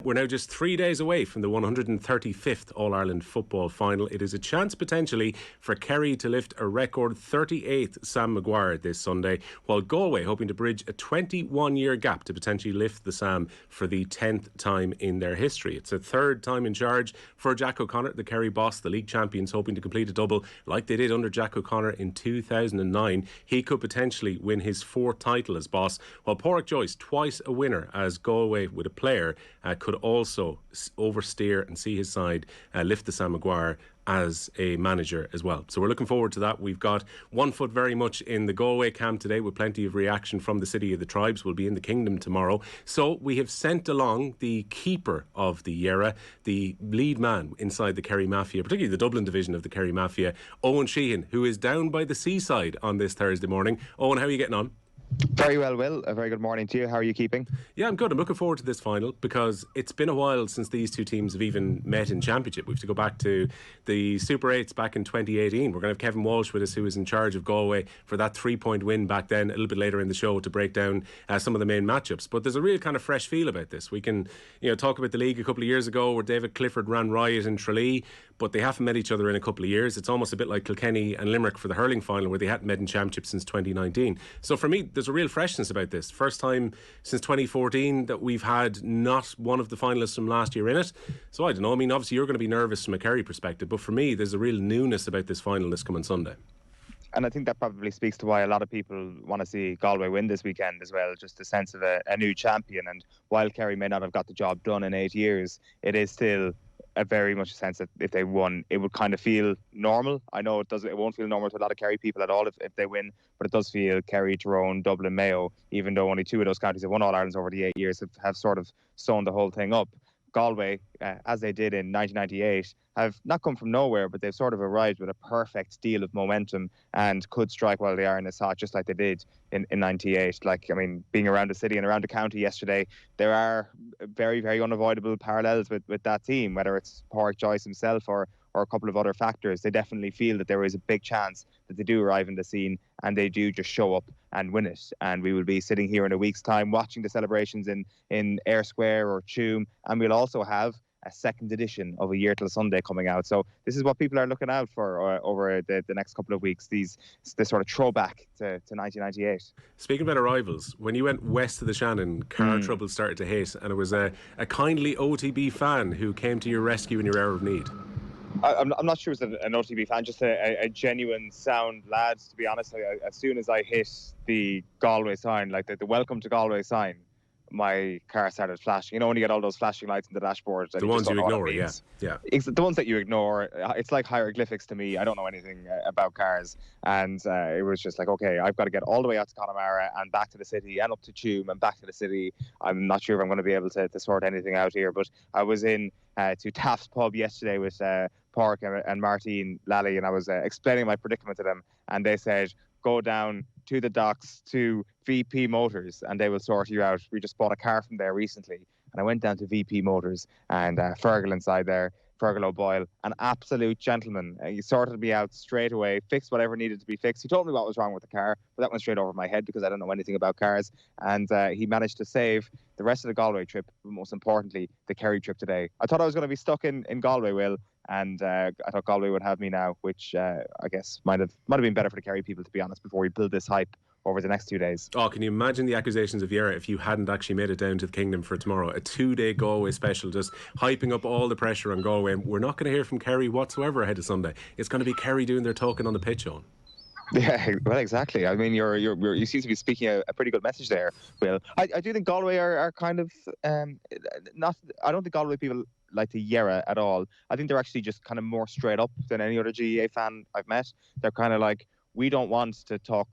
We're now just 3 days away from the 135th All-Ireland football final. It is a chance potentially for Kerry to lift a record 38th Sam Maguire this Sunday, while Galway hoping to bridge a 21-year gap to potentially lift the Sam for the 10th time in their history. It's a third time in charge for Jack O'Connor, the Kerry boss, the league champions, hoping to complete a double like they did under Jack O'Connor in 2009. He could potentially win his fourth title as boss, while Padraig, twice a winner as Galway with a player, could also oversteer and see his side lift the Sam Maguire as a manager as well. So we're looking forward to that. We've got one foot very much in the Galway camp today with plenty of reaction from the City of the Tribes. We'll be in the Kingdom tomorrow. So we have sent along the keeper of the era, the lead man inside the Kerry Mafia, particularly the Dublin division of the Kerry Mafia, Eoin Sheahan, who is down by the seaside on this Thursday morning. Eoin, how are you getting on? Very well, Will. A very good morning to you. How are you keeping? Yeah, I'm good. I'm looking forward to this final because it's been a while since these two teams have even met in Championship. We have to go back to the Super 8s back in 2018. We're going to have Kevin Walsh with us, who was in charge of Galway for that 3-point win back then, a little bit later in the show to break down some of the main matchups. But there's a real kind of fresh feel about this. We can talk about the league a couple of years ago where David Clifford ran riot in Tralee, but they haven't met each other in a couple of years. It's almost a bit like Kilkenny and Limerick for the hurling final, where they hadn't met in Championship since 2019. So for me, there's a real freshness about this. First time since 2014 that we've had not one of the finalists from last year in it. So I don't know. I mean, obviously you're going to be nervous from a Kerry perspective, but for me, there's a real newness about this final this coming Sunday. And I think that probably speaks to why a lot of people want to see Galway win this weekend as well, just the sense of a new champion. And while Kerry may not have got the job done in 8 years, it is still a very much a sense that if they won, it would kind of feel normal. I know it won't feel normal to a lot of Kerry people at all if they win, but it does feel Kerry, Tyrone, Dublin, Mayo, even though only two of those counties have won All-Irelands over the 8 years, have sort of sewn the whole thing up. Galway, as they did in 1998, have not come from nowhere, but they've sort of arrived with a perfect deal of momentum and could strike while the iron is hot, just like they did in 98. Being around the city and around the county yesterday, there are very, very unavoidable parallels with that team, whether it's Padraig Joyce himself or a couple of other factors. They definitely feel that there is a big chance that they do arrive in the scene and they do just show up and win it. And we will be sitting here in a week's time watching the celebrations in Ayr Square or Tuam, and we'll also have a second edition of A Year Till Sunday coming out. So this is what people are looking out for over the next couple of weeks, this sort of throwback to 1998. Speaking about arrivals, when you went west of the Shannon, car trouble started to hit, and it was a kindly OTB fan who came to your rescue in your hour of need. I'm not sure it was an OTB fan, just a genuine sound lad, to be honest. As soon as I hit the Galway sign, like the welcome to Galway sign, my car started flashing. You know when you get all those flashing lights in the dashboard? The ones you ignore, yeah. It's the ones that you ignore. It's like hieroglyphics to me. I don't know anything about cars. And it was just like, okay, I've got to get all the way out to Connemara and back to the city and up to Tuam and back to the city. I'm not sure if I'm going to be able to sort anything out here. But I was in to Taft's pub yesterday with Park and Martine Lally, and I was explaining my predicament to them. And they said, go down to the docks to VP Motors and they will sort you out. We just bought a car from there recently, and I went down to VP Motors and Fergal inside there, Fergal O'Boyle, an absolute gentleman. He sorted me out straight away, fixed whatever needed to be fixed. He told me what was wrong with the car, but that went straight over my head because I don't know anything about cars. And he managed to save the rest of the Galway trip, but most importantly, the Kerry trip today. I thought I was going to be stuck in Galway, Will, and I thought Galway would have me now, which I guess might have been better for the Kerry people, to be honest, before we build this hype over the next 2 days. Oh, can you imagine the accusations of Yera if you hadn't actually made it down to the Kingdom for tomorrow? A 2-day Galway special, just hyping up all the pressure on Galway. We're not going to hear from Kerry whatsoever ahead of Sunday. It's going to be Kerry doing their talking on the pitch, on. Yeah, well, exactly. I mean, you seem to be speaking a pretty good message there, Will. I do think Galway are kind of not. I don't think Galway people like to Yera at all. I think they're actually just kind of more straight up than any other GAA fan I've met. They're kind of like, we don't want to talk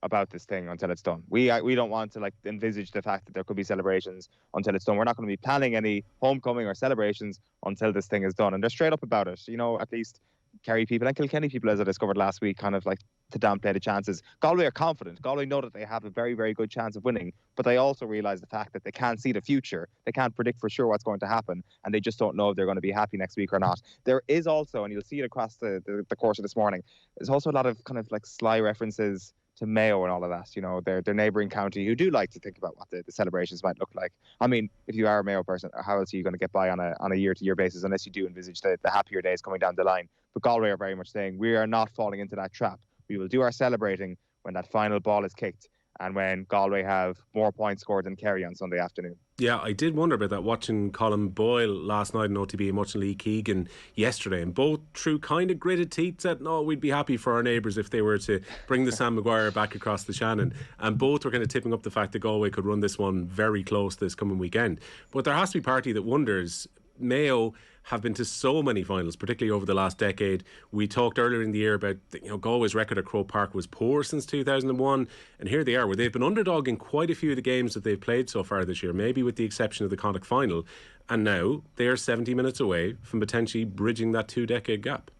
about this thing until it's done. We don't want to envisage the fact that there could be celebrations until it's done. We're not going to be planning any homecoming or celebrations until this thing is done. And they're straight up about it. At least Kerry people and Kilkenny people, as I discovered last week, kind of like to downplay the chances. Galway are confident. Galway know that they have a very, very good chance of winning, but they also realise the fact that they can't see the future. They can't predict for sure what's going to happen, and they just don't know if they're going to be happy next week or not. There is also, and you'll see it across the course of this morning, there's also a lot of kind of like sly references to Mayo and all of that, their neighbouring county, who do like to think about what the celebrations might look like. I mean, if you are a Mayo person, how else are you going to get by on a year-to-year basis unless you do envisage the happier days coming down the line? But Galway are very much saying we are not falling into that trap. We will do our celebrating when that final ball is kicked and when Galway have more points scored than Kerry on Sunday afternoon. Yeah, I did wonder about that watching Colin Boyle last night in OTB and watching Lee Keegan yesterday, and both through kind of gritted teeth said, no, we'd be happy for our neighbours if they were to bring the Sam Maguire back across the Shannon, and both were kind of tipping up the fact that Galway could run this one very close this coming weekend. But there has to be a party that wonders. Mayo have been to so many finals, particularly over the last decade. We talked earlier in the year about Galway's record at Croke Park was poor since 2001, and here they are, where they've been underdog in quite a few of the games that they've played so far this year, maybe with the exception of the Connacht final, and now they are 70 minutes away from potentially bridging that 2-decade gap.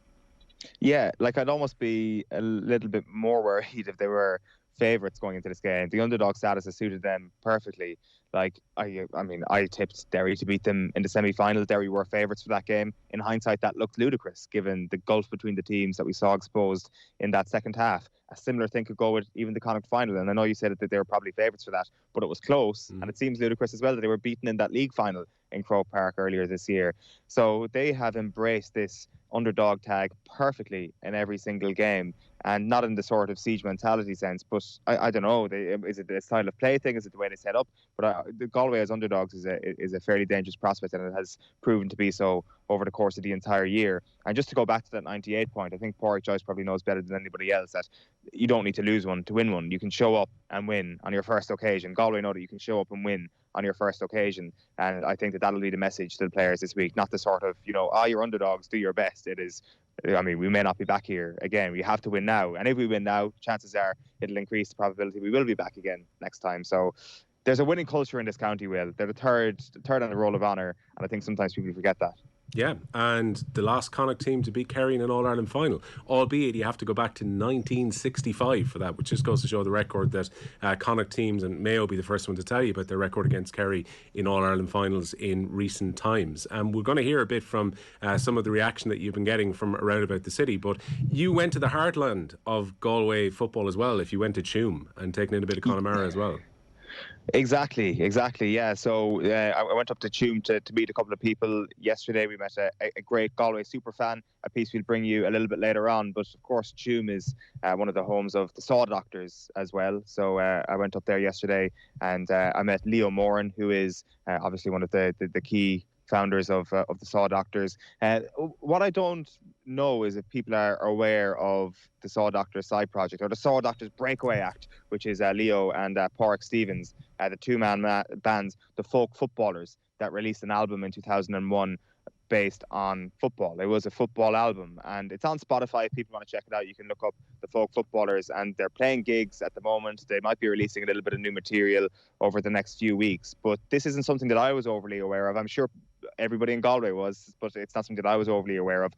Yeah, I'd almost be a little bit more worried if they were favourites going into this game. The underdog status has suited them perfectly. I tipped Derry to beat them in the semi-finals. Derry were favourites for that game. In hindsight, that looked ludicrous given the gulf between the teams that we saw exposed in that second half. A similar thing could go with even the Connacht final, and I know you said that they were probably favourites for that, but it was close, and it seems ludicrous as well that they were beaten in that league final in Croke Park earlier this year. So they have embraced this underdog tag perfectly in every single game, and not in the sort of siege mentality sense, but I don't know, is it the style of play thing, is it the way they set up? But the Galway as underdogs is a fairly dangerous prospect, and it has proven to be so over the course of the entire year. And just to go back to that 98 point, I think Padraig Joyce probably knows better than anybody else that you don't need to lose one to win one. You can show up and win on your first occasion. Galway know that you can show up and win on your first occasion, and I think that'll be the message to the players this week, not the sort of, you're underdogs, do your best. It is, we may not be back here again. We have to win now, and if we win now, chances are it'll increase the probability we will be back again next time. So there's a winning culture in this county, Will. They're the third on the roll of honour, and I think sometimes people forget that. Yeah, and the last Connacht team to beat Kerry in an All-Ireland final, albeit you have to go back to 1965 for that, which just goes to show the record that Connacht teams, and Mayo will be the first one to tell you about their record against Kerry in All-Ireland finals in recent times. And we're going to hear a bit from some of the reaction that you've been getting from around about the city, but you went to the heartland of Galway football as well, if you went to Tuam and taken in a bit of Connemara as well. Exactly. Yeah. So I went up to Tuam to meet a couple of people yesterday. We met a great Galway super fan, a piece we'll bring you a little bit later on. But of course, Tuam is one of the homes of the Saw Doctors as well. So I went up there yesterday and I met Leo Moran, who is obviously one of the key founders of the Saw Doctors. What I don't know is if people are aware of the Saw Doctors side project or the Saw Doctors Breakaway Act, which is Leo and Padraig Stevens, the two-man bands, the Folk Footballers, that released an album in 2001 based on football. It was a football album, and it's on Spotify. If people want to check it out, you can look up the Folk Footballers, and they're playing gigs at the moment. They might be releasing a little bit of new material over the next few weeks, but this isn't something that I was overly aware of. I'm sure everybody in Galway was, but it's not something that I was overly aware of.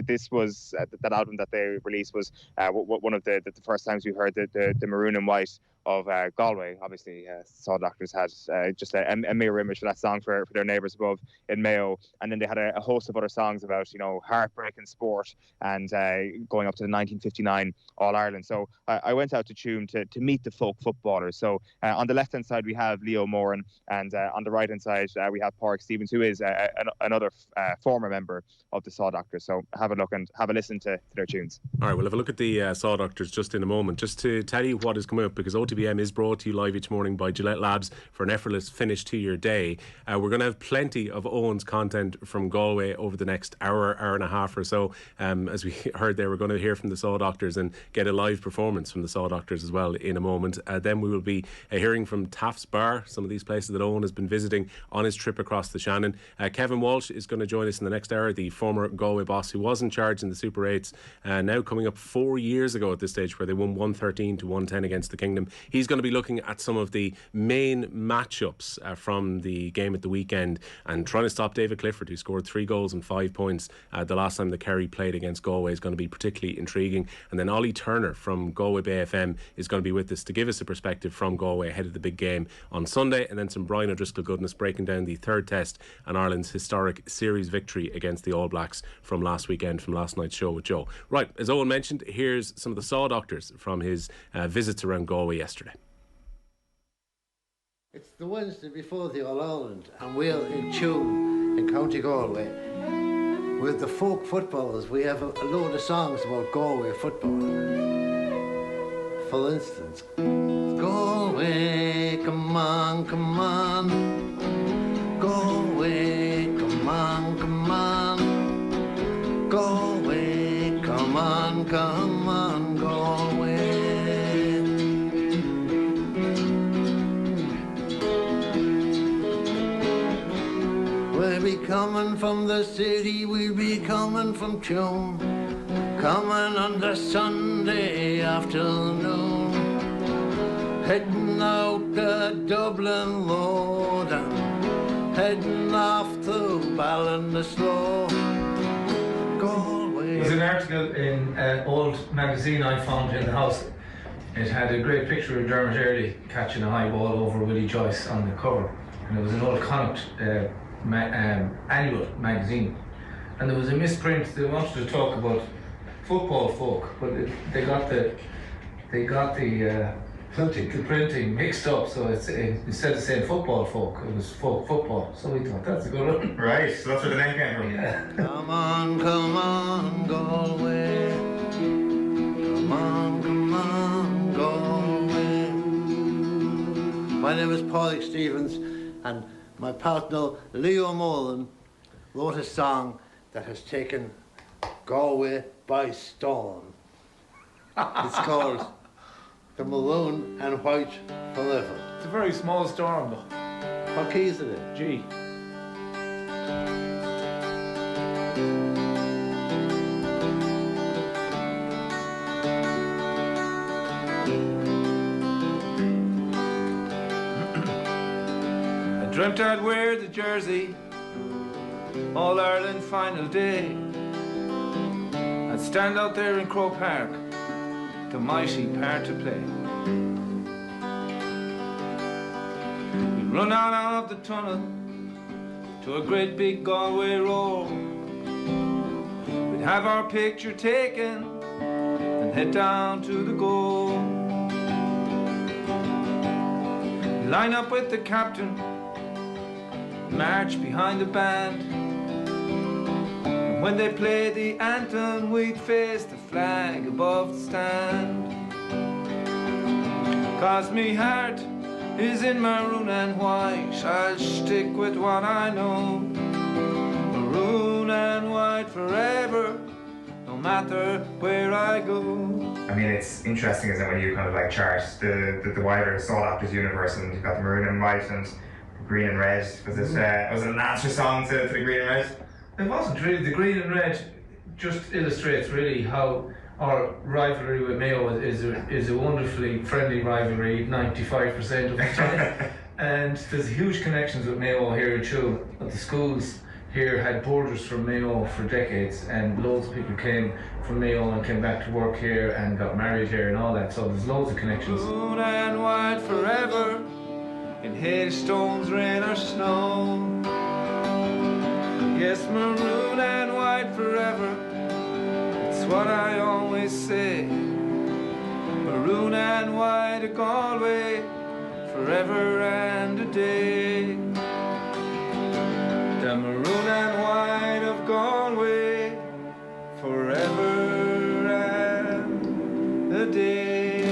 This was that album that they released was one of the first times we heard the maroon and white of Galway. Obviously, Saw Doctors had just a mirror image for that song for their neighbours above in Mayo, and then they had a host of other songs about heartbreak and sport and going up to the 1959 All Ireland. So I went out to Tuam to meet the Folk Footballers. So on the left hand side we have Leo Moran, and on the right hand side we have Padraig Stevens, who is another former member of the Saw Doctors. So have a look and have a listen to their tunes. All right, we'll have a look at the Saw Doctors just in a moment. Just to tell you what is coming up, because OTB AM is brought to you live each morning by Gillette Labs for an effortless finish to your day. We're going to have plenty of Eoin's content from Galway over the next hour and a half or so. As we heard there, we're going to hear from the Saw Doctors and get a live performance from the Saw Doctors as well in a moment. Then we will be hearing from Taft's Bar, some of these places that Eoin has been visiting on his trip across the Shannon. Kevin Walsh is going to join us in the next hour, the former Galway boss who was in charge in the Super 8s, now coming up 4 years ago at this stage, where they won 113 to 110 against the Kingdom He's going to be looking at some of the main matchups from the game at the weekend and trying to stop David Clifford, who scored 3 goals and 5 points the last time the Kerry played against Galway, is going to be particularly intriguing. And then Ollie Turner from Galway Bay FM is going to be with us to give us a perspective from Galway ahead of the big game on Sunday, and then some Brian O'Driscoll goodness breaking down the third test and Ireland's historic series victory against the All Blacks from last weekend, from last night's show with Joe. Right, as Eoin mentioned, here's some of the saw doctors from his visits around Galway yesterday. It's the Wednesday before the All-Ireland, and we're in tune in County Galway with the folk footballers. We have a load of songs about Galway football. For instance, Galway, come on, come on. Galway, come on, come on. Galway, come on, come on, Galway. We'll be coming from the city, we'll be coming from Tune, coming on the Sunday afternoon, heading out the Dublin Road and heading off to Ballinasloe, Galway. There's an article in an old magazine I found in the house. It had a great picture of Dermot Earley catching a high ball over Willie Joyce on the cover, and it was an old Connacht annual magazine, and there was a misprint. They wanted to talk about football folk, but they got the printing mixed up, so instead of saying football folk, it was folk football. So we thought that's a good one. Right, so that's where the name came from. Yeah. Come on, Galway. Come on, Galway. My name is Padraig Stevens, and my partner Leo Moran wrote a song that has taken Galway by storm. It's called The Maroon and White Forever. It's a very small storm though. What key is it in? G. I dreamt I'd wear the jersey All Ireland final day. I'd stand out there in Croke Park, the mighty part to play. We'd run out of the tunnel to a great big Galway roar. We'd have our picture taken and head down to the goal. Line up with the captain, march behind the band, and when they play the anthem, we'd face the flag above the stand. 'Cause me heart is in maroon and white, I'll stick with what I know. Maroon and white forever, no matter where I go. I mean, it's interesting, isn't it, when you kind of like chart the wider sought-after universe, and you've got the maroon and white and green and red. Was it an answer song to the green and red? It wasn't really. The green and red just illustrates really how our rivalry with Mayo is a wonderfully friendly rivalry 95% of the time. And there's huge connections with Mayo here in Tuam. The schools here had boarders from Mayo for decades, and loads of people came from Mayo and came back to work here and got married here and all that, so there's loads of connections. Maroon and white forever, in hailstones, rain or snow. Yes, maroon and white forever, it's what I always say. Maroon and white of Galway, forever and a day. The maroon and white of Galway, forever and a day.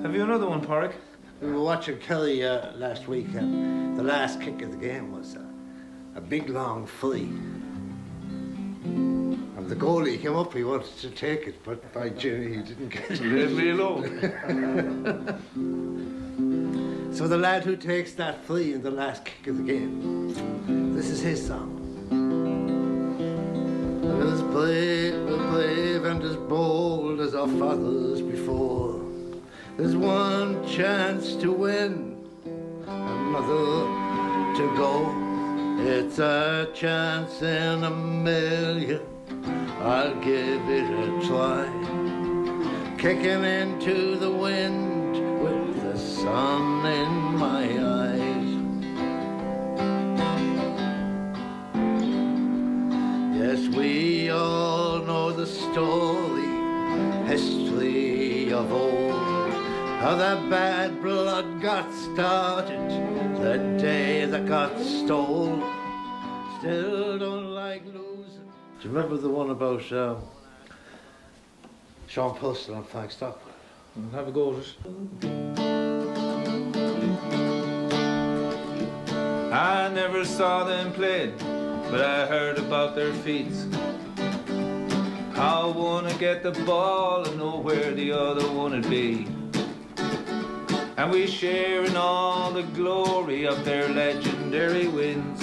Have you another one, Padraig? We were watching Kerry last week, and the last kick of the game was a big long free. And the goalie came up, he wanted to take it, but by Jimmy he didn't get it. Leave me alone. So the lad who takes that free in the last kick of the game, this is his song. As brave brave and as bold as our fathers before. There's one chance to win, another to go. It's a chance in a million, I'll give it a try. Kicking into the wind with the sun in my eyes. Yes, we all know the story, history of old, how that bad blood got started the day that got stole. Still don't like losing. Do you remember the one about Sean Postle and Frank Stockwell? Have a go at it. I never saw them play, but I heard about their feats. How one would get the ball and know where the other one would be. And we share in all the glory of their legendary wins.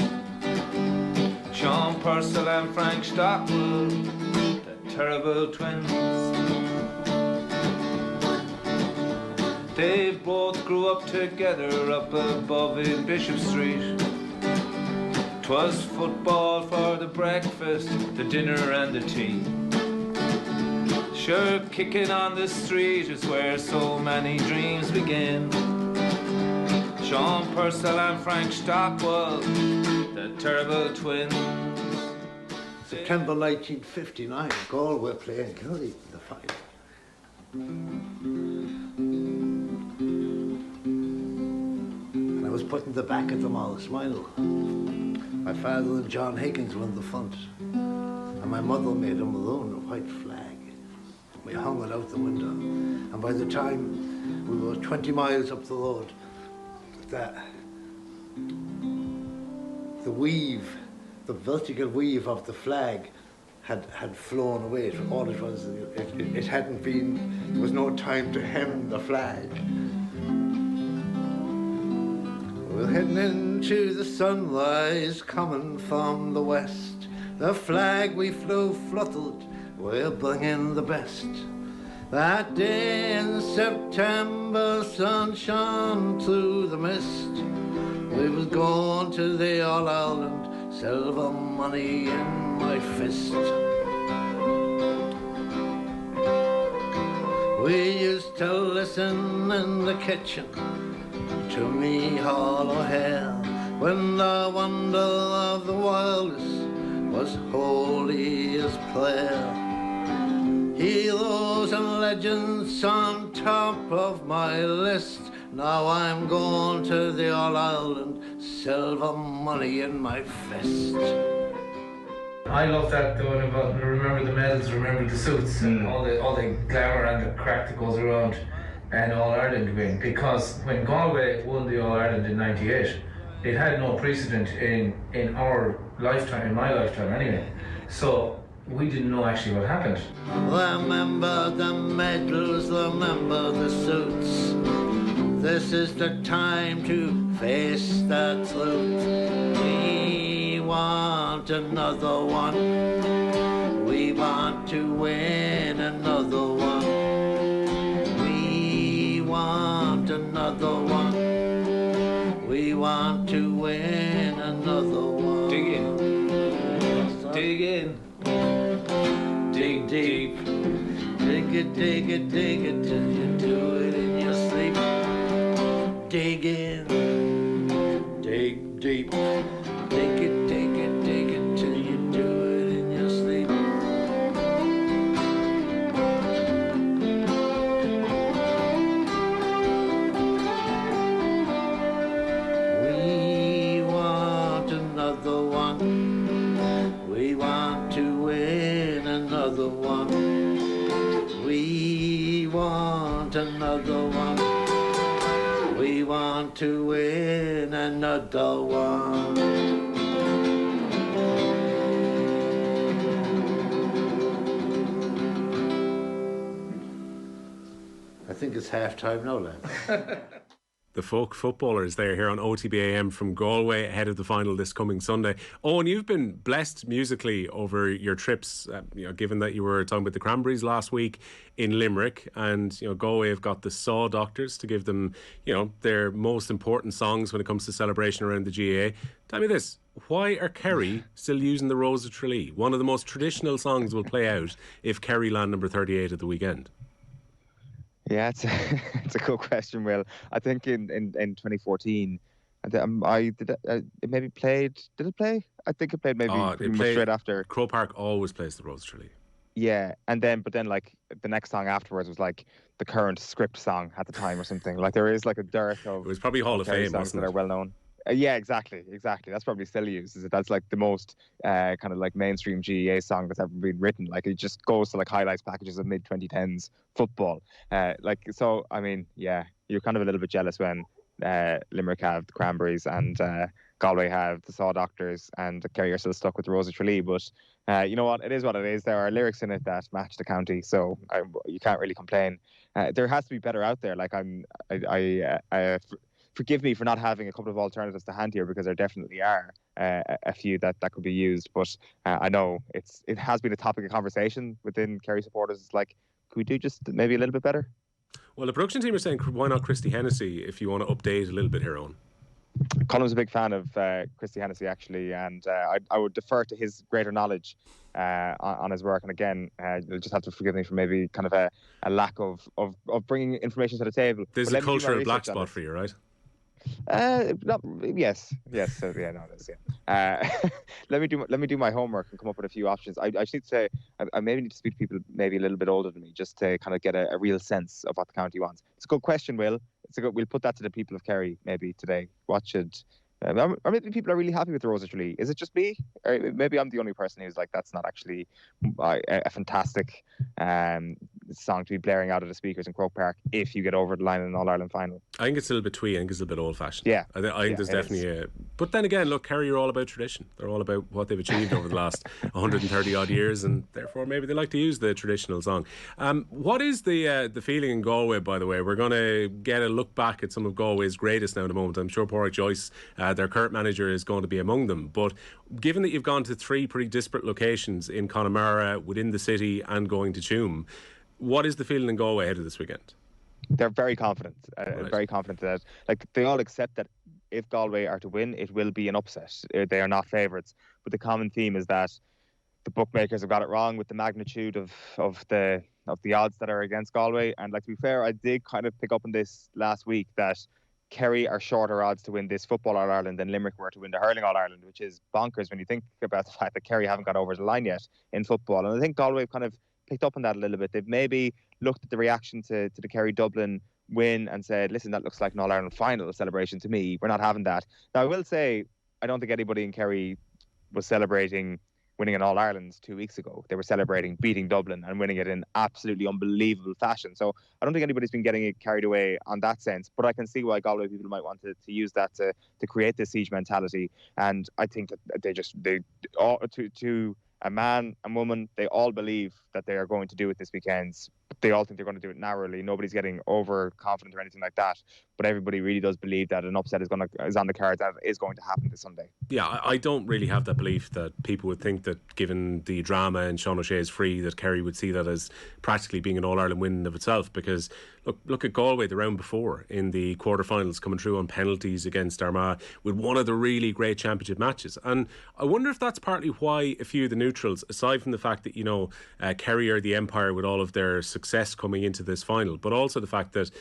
Sean Purcell and Frank Stockwell, the terrible twins. They both grew up together up above in Bishop Street. 'Twas football for the breakfast, the dinner and the tea. Sure, kicking on the street is where so many dreams begin. Sean Purcell and Frank Stockwell, the terrible twins. September 1959, Galway playing Kerry in the final. And I was putting the back at them all, smile. My father and John Higgins were in the front, and my mother made them alone a white flag. We hung it out the window, and by the time we were 20 miles up the road, the weave, the vertical weave of the flag had flown away. All it was, it hadn't been, there was no time to hem the flag. We're heading into the sunrise coming from the west. The flag we flew fluttered, we're bringing the best. That day in September, sun shone through the mist. We was going to the All-Ireland, silver money in my fist. We used to listen in the kitchen to me hollow hair, when the wonder of the wildest was holy as prayer. Heroes and legends on top of my list. Now I'm going to the All-Ireland, silver money in my fist. I love that though, about remember the medals, remember the suits, and all the glamour and the crack that goes around an All-Ireland win. Because when Galway won the All-Ireland in '98, it had no precedent in our lifetime, in my lifetime anyway. So we didn't know actually what happened. Remember the medals, remember the suits. This is the time to face the truth. We want another one. We want to win another one. We want another one. We want to win another one. Dig in. Dig in. Dig deep. Dig it, dig it, dig it till you do it in your sleep. Dig in. Dig deep. Dig it, dig it, dig it till you do it in your sleep. We want another one. We want to win another one. We want another one. We want to win another one. I think it's half time now, lads. The folk footballers there here on OTB AM from Galway ahead of the final this coming Sunday. Owen, you've been blessed musically over your trips, given that you were talking about the Cranberries last week in Limerick, and Galway have got the Saw Doctors to give them their most important songs when it comes to celebration around the GAA. Tell me this, why are Kerry still using the Rose of Tralee? One of the most traditional songs will play out if Kerry land number 38 at the weekend. Yeah, it's a good question, Will. I think in 2014, it maybe played. Did it play? I think it played maybe pretty much straight after. Croke Park always plays the Rose Tralee. Yeah, but then like the next song afterwards was like the current script song at the time or something. Like there is like a dearth of. It was probably Hall of Fame songs that are well known. Yeah, exactly. That's probably still used. That's like the most kind of like mainstream GAA song that's ever been written. Like it just goes to like highlights packages of mid 2010s football. So I mean, yeah, you're kind of a little bit jealous when Limerick have the Cranberries and Galway have the Saw Doctors and Kerry are still stuck with the Rose of Tralee. But you know what? It is what it is. There are lyrics in it that match the county, so you can't really complain. There has to be better out there. Like forgive me for not having a couple of alternatives to hand here, because there definitely are a few that could be used. But I know it has been a topic of conversation within Kerry supporters. It's like, could we do just maybe a little bit better? Well, the production team are saying, why not Christy Hennessy, if you want to update a little bit here on? Colin's a big fan of Christy Hennessy, actually, and I would defer to his greater knowledge on his work. And again, you'll just have to forgive me for maybe kind of a lack of bringing information to the table. This is a cultural black spot for you, right? Yes. So, yeah, no, that's let me do my homework and come up with a few options. I just need to say I maybe need to speak to people maybe a little bit older than me, just to kind of get a real sense of what the county wants. It's a good question, Will. We'll put that to the people of Kerry maybe today. What should or maybe people are really happy with the Rose of Tralee. Is it just me? Or maybe I'm the only person who's like, that's not actually a fantastic song to be blaring out of the speakers in Croke Park if you get over the line in an All-Ireland final. I think it's a little bit twee. I think it's a little bit old-fashioned. Yeah. I think there's definitely But then again, look, Kerry are all about tradition. They're all about what they've achieved over the last 130-odd years, and therefore maybe they like to use the traditional song. What is the feeling in Galway, by the way? We're going to get a look back at some of Galway's greatest now in a moment. I'm sure Padraig Joyce, their current manager, is going to be among them. But given that you've gone to three pretty disparate locations in Connemara, within the city, and going to Tuam, what is the feeling in Galway ahead of this weekend? They're very confident, Right. very confident that they all accept that if Galway are to win, it will be an upset. They are not favourites. But the common theme is that the bookmakers have got it wrong with the magnitude of the odds that are against Galway. And to be fair, I did kind of pick up on this last week that Kerry are shorter odds to win this Football All-Ireland than Limerick were to win the Hurling All-Ireland, which is bonkers when you think about the fact that Kerry haven't got over the line yet in football. And I think Galway have kind of picked up on that a little bit. They've maybe looked at the reaction to the Kerry-Dublin win and said, listen, that looks like an All-Ireland final celebration to me. We're not having that. Now, I will say, I don't think anybody in Kerry was celebrating winning an All-Ireland 2 weeks ago. They were celebrating beating Dublin and winning it in absolutely unbelievable fashion. So I don't think anybody's been getting it carried away on that sense, but I can see why Galway people might want to use that to create this siege mentality. And I think that to a man and woman, they all believe that they are going to do it this weekend. They all think they're going to do it narrowly. Nobody's getting overconfident or anything like that. But everybody really does believe that an upset is on the cards and is going to happen this Sunday. Yeah, I don't really have that belief that people would think that, given the drama and Sean O'Shea's free, that Kerry would see that as practically being an All-Ireland win in of itself. Because look at Galway the round before in the quarterfinals, coming through on penalties against Armagh with one of the really great championship matches. And I wonder if that's partly why a few of the neutrals, aside from the fact that Kerry are the empire with all of their success coming into this final, but also the fact that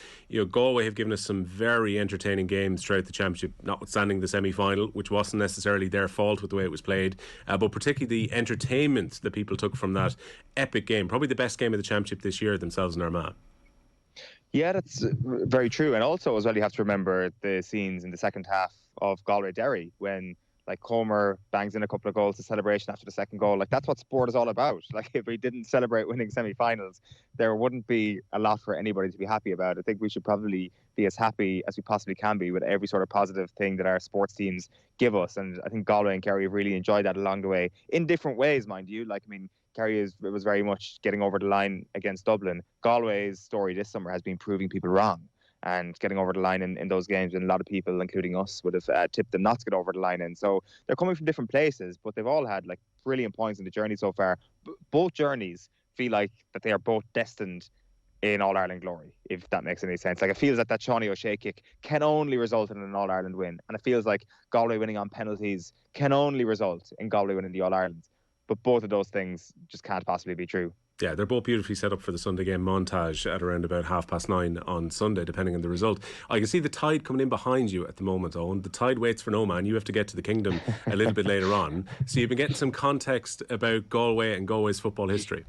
Galway have given us some very entertaining games throughout the championship, notwithstanding the semi-final, which wasn't necessarily their fault with the way it was played, but particularly the entertainment that people took from that epic game, probably the best game of the championship this year, themselves in Armagh. Yeah, that's very true. And also, as well, you have to remember the scenes in the second half of Galway-Derry when Comer bangs in a couple of goals, the celebration after the second goal. That's what sport is all about. If we didn't celebrate winning semi-finals, there wouldn't be a lot for anybody to be happy about. I think we should probably be as happy as we possibly can be with every sort of positive thing that our sports teams give us. And I think Galway and Kerry have really enjoyed that along the way, in different ways, mind you. Kerry was very much getting over the line against Dublin. Galway's story this summer has been proving people wrong. and getting over the line in those games, and a lot of people, including us, would have tipped them not to get over the line in. So they're coming from different places, but they've all had like brilliant points in the journey so far. Both journeys feel like that they are both destined in All-Ireland glory, if that makes any sense. Like, it feels like that Seanie O'Shea kick can only result in an All-Ireland win, and it feels like Galway winning on penalties can only result in Galway winning the All-Ireland. But both of those things just can't possibly be true. Yeah, they're both beautifully set up for the Sunday game montage at around about 9:30 on Sunday, depending on the result. I can see the tide coming in behind you at the moment, Owen. The tide waits for no man. You have to get to the Kingdom a little bit later on. So you've been getting some context about Galway and Galway's football history.